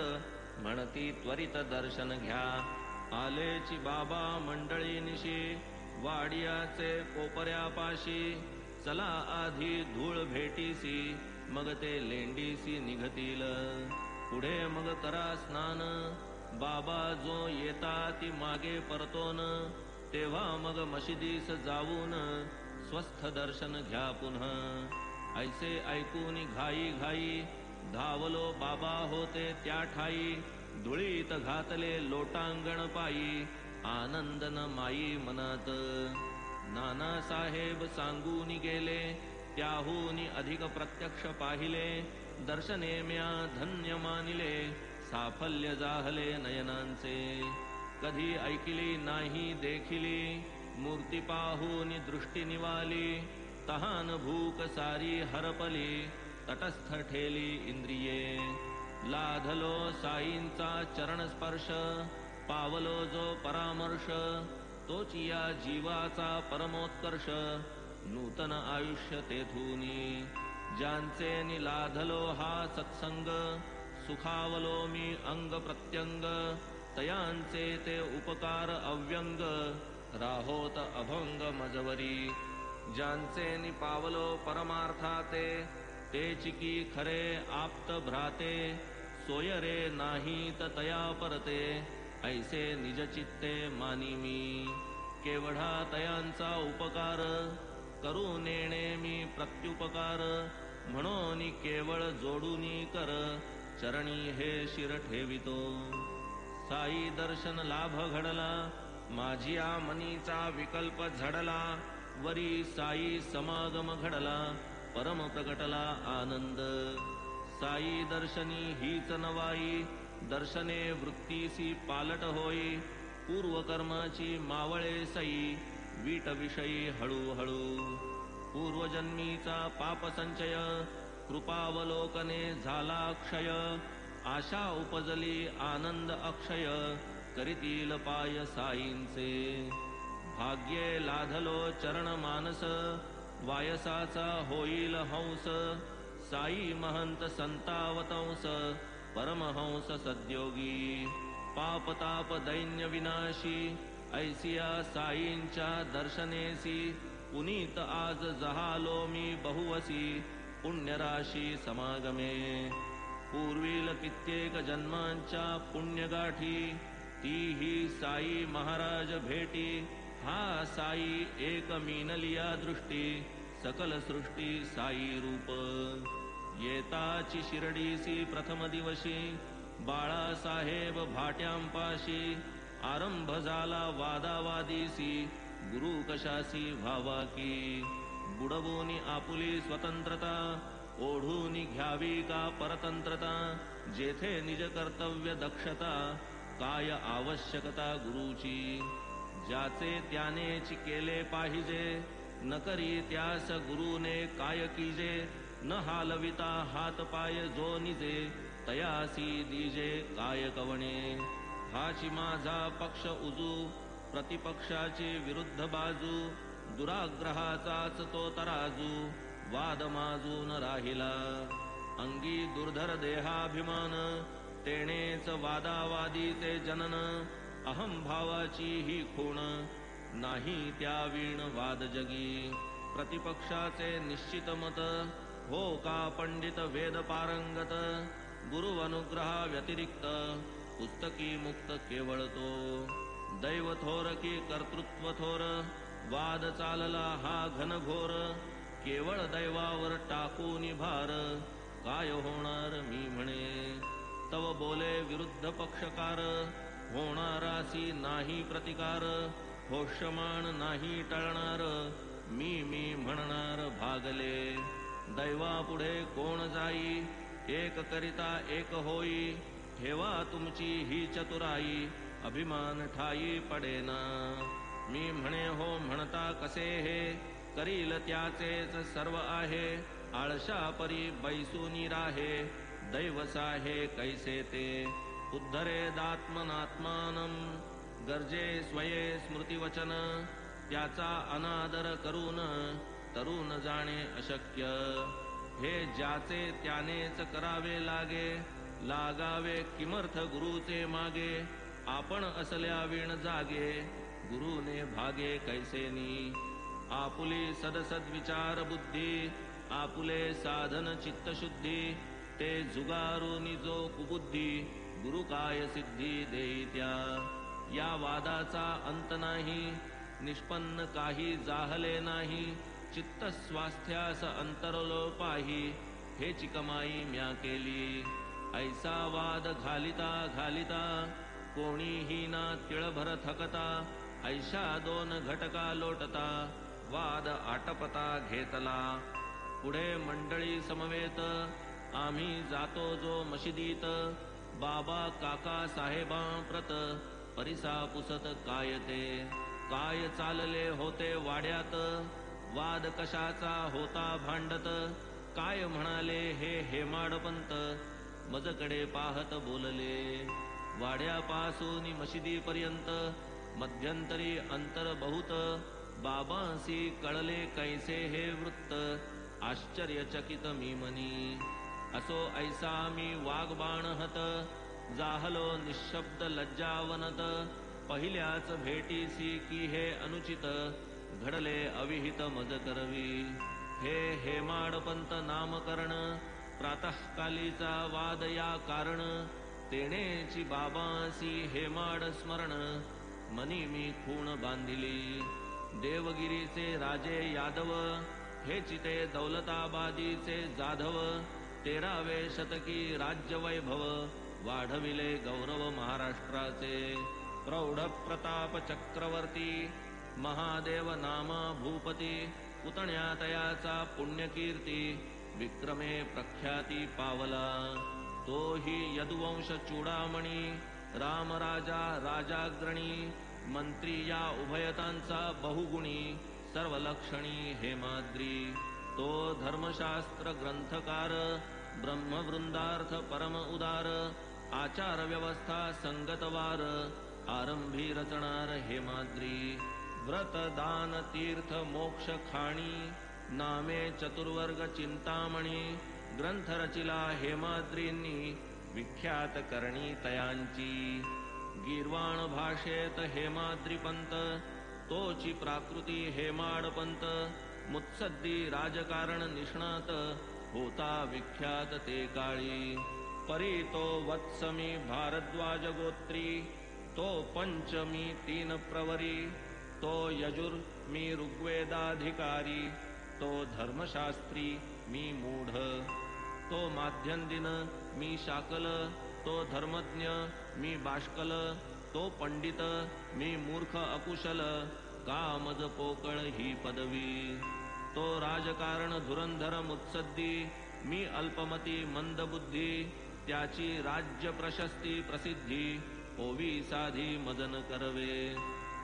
म्हणती त्वरित दर्शन घ्या. आलेची बाबा मंडळी निशी, वाडियाचे कोपऱ्यापाशी. चला आधी धूळ भेटीसी, मग ते लेंडीसी निघतील. पुढे मग करा स्नान, बाबा जो येता ती मागे परतोन. तेव्हा मग मशिदीस जाऊन, स्वस्थ दर्शन घ्या पुन्हा. ऐसे ऐकून घाई घाई, धावलो बाबा होते त्या ठाई. धुळीत घातले लोटांगण पायी, आनंद न माई मनात. नानासाहेब सांगून गेले, त्याहून अधिक प्रत्यक्ष पाहिले. दर्शने म्या धन्य मानिले, साफल्य जाहले नयनांचे. कधी ऐकिली नाही देखिली, मूर्ती पाहून दृष्टी निवाली. तहान भूक सारी हरपली, तटस्थ ठेली इंद्रिये. लाधलो साईंचा चरणस्पर्श, पावलो जो परामर्श. तोची या जीवाचा परमोत्कर्ष, नूतन आयुष्य तेथूनी. ज्यांचे निलाधलो हा सत्संग, सुखावलो मी अंग प्रत्यंग. तयांचे ते उपकार अव्यंग, राहोत अभंग मजवरी. ज्यांचे निपावलो परमार्थाते, तेची की खरे आप्त भ्राते सोय रे नाही तया परते ऐसे निज चित्ते मानी मी केवढा तयांचा उपकार करू नेणे मी प्रत्युपकार म्हणून केवळ जोडूनी कर चरणी हे शिर ठेवितो साई दर्शन लाभ घडला माझिया मनीचा विकल्प झडला वरी साई समागम घडला परम प्रगटला आनंद साई दर्शनी हीच नवाई दर्शने वृत्तीसी पालट होई पूर्वकर्माची मावळे सई वीट विषयी हळूहळू पूर्वजन्मीचा पापसंचय कृपावलोकने झाला क्षय आशा उपजली आनंद अक्षय करीतील पाय साईंचे भाग्ये लाधलो चरण मानस वायसाचा होईल हंस साई महंत संतावतंस परमहंस सद्योगी पापताप दैन्य विनाशी ऐसिया साईंच्या दर्शनेसी पुनीत आज जहालो मी बहुवसी पुण्यराशी समागमे पूर्वील कित्येक जन्मांच्या पुण्यगाठी तीही साई महाराज भेटी हा साई एक मीनलिया दृष्टी सकल सृष्टी साई रूप येताची शिर्डीसी प्रथम दिवशी बाळासाहेब भाट्यांपाशी आरंभ झाला वादावादीसी गुरु कशासी व्हावा की बुडवूनी आपुली स्वतंत्रता ओढूनी घ्यावी का परतंत्रता जेथे निज कर्तव्य दक्षता काय आवश्यकता गुरुची ज्याचे त्यानेच केले पाहिजे न करी त्यास गुरुने काय कीजे न हालविता हात पाय जो निजे तयासी दीजे काय कवणे हाची माझा पक्ष उजू प्रतिपक्षाची विरुद्ध बाजू दुराग्रहाचाच तो तराजू वाद माजून राहिला अंगी दुर्धर देहाभिमान तेणेच वादावादीचे जनन अहम भावाची ही खूण नाही त्या वीण वाद जगी प्रतिपक्षाचे निश्चित मत हो का पंडित वेद पारंगत गुरु अनुग्रहा व्यतिरिक्त पुस्तकी मुक्त केवळ तो दैव थोर की कर्तृत्व थोर वाद चालला हा घनघोर केवळ दैवावर टाकून भार काय होणार मी म्हणे तव बोले विरुद्ध पक्षकार होणारासी नाही प्रतिकार होष्यमान नाही टळणार मी म्हणणार भागले दैवापुढे कोण जाई एक करिता एक होई ठेवा तुमची ही चतुराई अभिमान ठाई पडेना मी म्हणे हो म्हणता कसे हे करील त्याचेच सर्व आहे आळशा परी बैसूनी राहे दैवसाहे कैसे ते उद्धरेदात्मनात्मानं गरजे स्वये स्मृतिवचन त्याचा अनादर करून तरुण जाणे अशक्य हे ज्याचे त्यानेच करावे लागावे किमर्थ गुरुचे मागे आपण असल्या विण जागे गुरुने भागे कैसेनी आपुली सदसद विचार बुद्धी आपुले साधन चित्तशुद्धी ते जुगारुनी जो कुबुद्धी गुरु काय सिद्धी देईत्या या वादाचा अंत नाही निष्पन्न काही जाहले नाही चित्त स्वास्थ्यास अंतरलो पाही हेची कमाई म्या केली ऐसा वाद घालिता घालिता कोणीही ना तिळभर थकता ऐशा दोन घटका लोटता वाद आटपता घेतला पुढे मंडळी समवेत आम्ही जातो जो मशिदीत बाबा काका साहेबा प्रत परिसा पुसत काय ते काय चालले होते वाड्यात वाद कशाचा होता भांडत काय म्हणाले हे हेमाडपंत मजकडे पाहत बोलले वाड्यापासून मशिदीपर्यंत मध्यंतरी अंतर बहुत बाबांसी कळले कैसे हे वृत्त आश्चर्यचकित मी मनी असो ऐसा मी वागबाणहत जाहलो निशब्द लज्जावनत पहिल्याच भेटीसी की हे अनुचित घडले अविहित मज करवी हे हेमाडपंत नामकरण प्रातःकालीचा वाद या कारण तेणेची बाबासी हेमाड स्मरण मनी मी खूण बांधिली देवगिरीचे राजे यादव हे चिते दौलताबादीचे जाधव 13वे शतकी राज्यवैभव वाढविले गौरव महाराष्ट्राचे प्रौढ प्रताप चक्रवर्ती महादेव नाम भूपती पुतण्या तयाचा पुण्यकीर्ती विक्रमे प्रख्याती पावला तो ही यदुवंश चूडामणी रामराजा राजाग्रणी मंत्री या उभयतांचा बहुगुणी सर्वलक्षणी हेमाद्री तो धर्मशास्त्र ग्रंथकार ब्रह्मवृंदार्थ परम उदार आचार व्यवस्था संगतवार आरंभी रचणार हेमाद्री व्रत दान तीर्थ मोक्ष खाणी नामे चतुर्वर्ग चिंतामणी ग्रंथ रचिला हेमाद्रींनी विख्यात करणी तयांची गीर्वाण भाषेत हेमाद्रीपंत तोची प्राकृती हेमाडपंत मुत्सद्दी राजकारण निष्णात होता विख्यात ते काळी परी तो वत्समी भारद्वाज गोत्री तो पंचमी 3 प्रवरी तो यजुर मी ऋग्वेदाधिकारी तो धर्मशास्त्री मी मूढ तो माध्यंदिन मी शाकल तो धर्मज्ञ मी बाष्कल तो पंडित मी मूर्ख अकुशल कामज पोकळ ही पदवी तो राजकारण धुरंधर मुत्सद्दी मी अल्पमती मंदबुद्धी त्याची राज्य प्रशस्ती प्रसिद्धी होवी साधी मदन करवे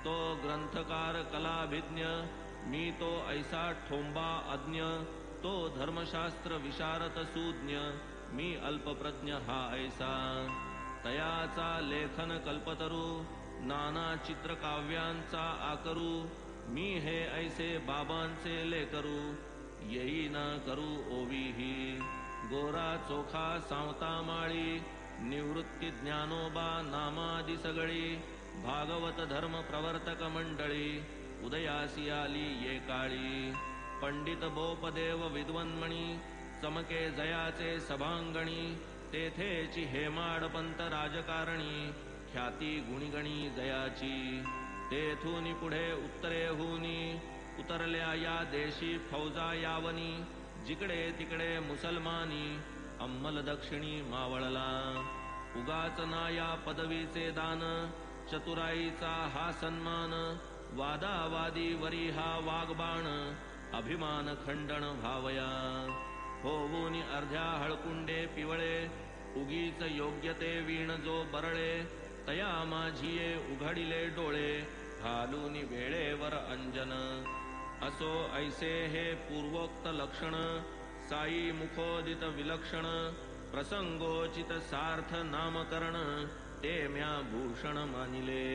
तो ग्रंथकार कलाभिज्ञ मी तो ऐसा ठोंबा अज्ञ तो धर्मशास्त्र विशारद सूज्ञ मी अल्पप्रज्ञ हा ऐसा तयाचा लेखन कल्पतरू नाना चित्रकाव्यांचा आकरू मी हे ऐसे बाबांचे लेकरू येई न करू ओवीही गोरा चोखा सावता माळी निवृत्ती ज्ञानोबा नामादी सगळी भागवत धर्म प्रवर्तक मंडळी उदयासी आली ये काळी पंडित बोपदेव विद्वन्मणी चमके जयाचे सभांगणी तेथेची हेमाडपंत राजकारणी ख्याती गुणिगणी जयाची तेथून पुढे उत्तरेहूनी उतरल्या या देशी फौजा यावनी जिकडे तिकडे मुसलमानी अंमल दक्षिणी मावळला उगाच ना या पदवीचे दान चतुराईचा हा सन्मान वादावादी वरी हा वागबाण अभिमान खंडन भावया होऊनी अर्ध्या हळकुंडे पिवळे उगीच योग्यते वीण जो बरळे तया माझिये उघडिले डोळे घालून वेळेवर अंजन असो ऐसे हे पूर्वोक्त लक्षण साई मुखोदित विलक्षण प्रसंगोचित सार्थ नामकरण ते म्या भूषण मानिले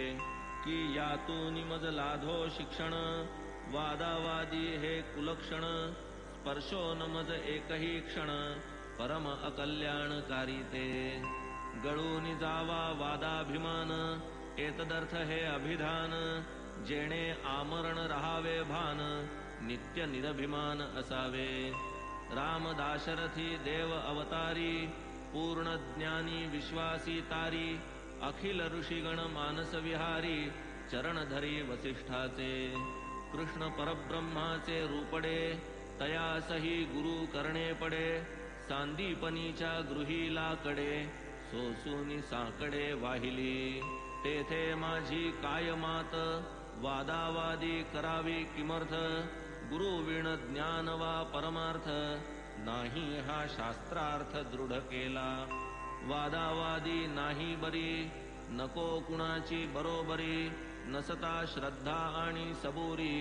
की यातून मज लाधो शिक्षण वादावादी हे कुलक्षण स्पर्शो न मज एकही क्षण परम अकल्याणकारी ते गळून जावा वादाभिमान एतदर्थ हे अभिधान जेणे आमरण रहावे भान नित्य निरभिमान असावे राम दाशरथी देव अवतारी पूर्ण ज्ञानी विश्वासी तारी अखिल ऋषिगण मानस विहारी चरणधरी वसिष्ठाचे कृष्ण परब्रह्माचे रूपडे तयासही गुरु करणे पडे सांदीपनीच्या गृहीला कडे सोसूनी साकडे वाहिली तेथे माझी काय मात वादावादी करावी किमर्थ गुरुविण ज्ञान वा परमार्थ नाही हा शास्त्रार्थ दृढ केला वादावादी नाही बरी नको कुणाची बरोबरी नसता श्रद्धा आणि सबुरी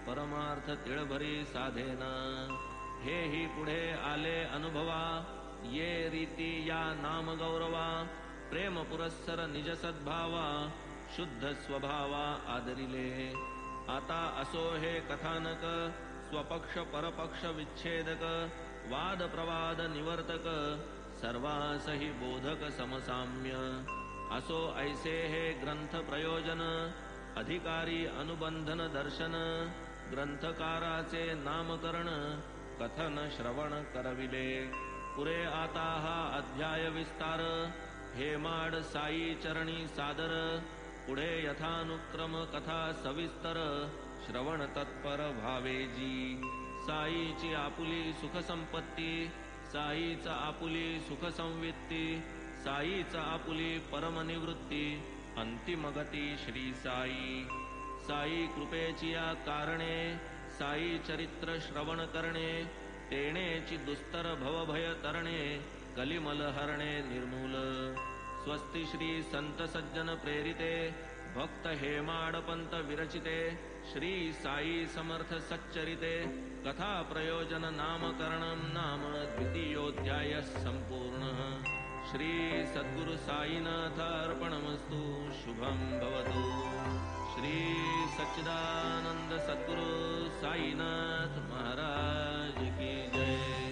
परमार्थ तिळभरी साधेना हेही पुढे आले अनुभवा ये रीती या नाम गौरवा प्रेम पुरस्सर निज सद्भावा शुद्ध स्वभावा आदरिले आता असो हे कथानक स्वपक्ष परपक्ष विच्छेदक वाद प्रवाद निवर्तक सर्वासही बोधक समसाम्य असो ऐसे हे ग्रंथ प्रयोजन अधिकारी अनुबंधन दर्शन ग्रंथकाराचे नामकरण कथन श्रवण करविले. पुरे आता हा अध्याय विस्तार, हेमाड साई चरणी सादर. पुढे यथानुक्रम कथा सविस्तर, श्रवण तत्पर भावेजी. साईची आपुली सुख संपत्ती, साईचा आपुली सुख संवित्ती, साईचा आपुली परमनिवृत्ती, अंतिमगती श्री साई. साई कृपेची या कारणे, साई चरित्र श्रवण करणे, तेणेची दुस्तर भवभय तरणे, कलिमल हरणे निर्मूल. स्वस्ति श्री संत सज्जन प्रेरिते, भक्त हेमाडपंत विरचिते, श्री साई समर्थ सच्चरिते, कथा प्रयोजन नामकरणं नाम द्वितीयोऽध्याय संपूर्ण. श्री सद्गुरु साईनाथ अर्पणमस्तु. शुभं भवतु. श्री सच्चिदानंद सद्गुरु साईनाथ महाराज की जय.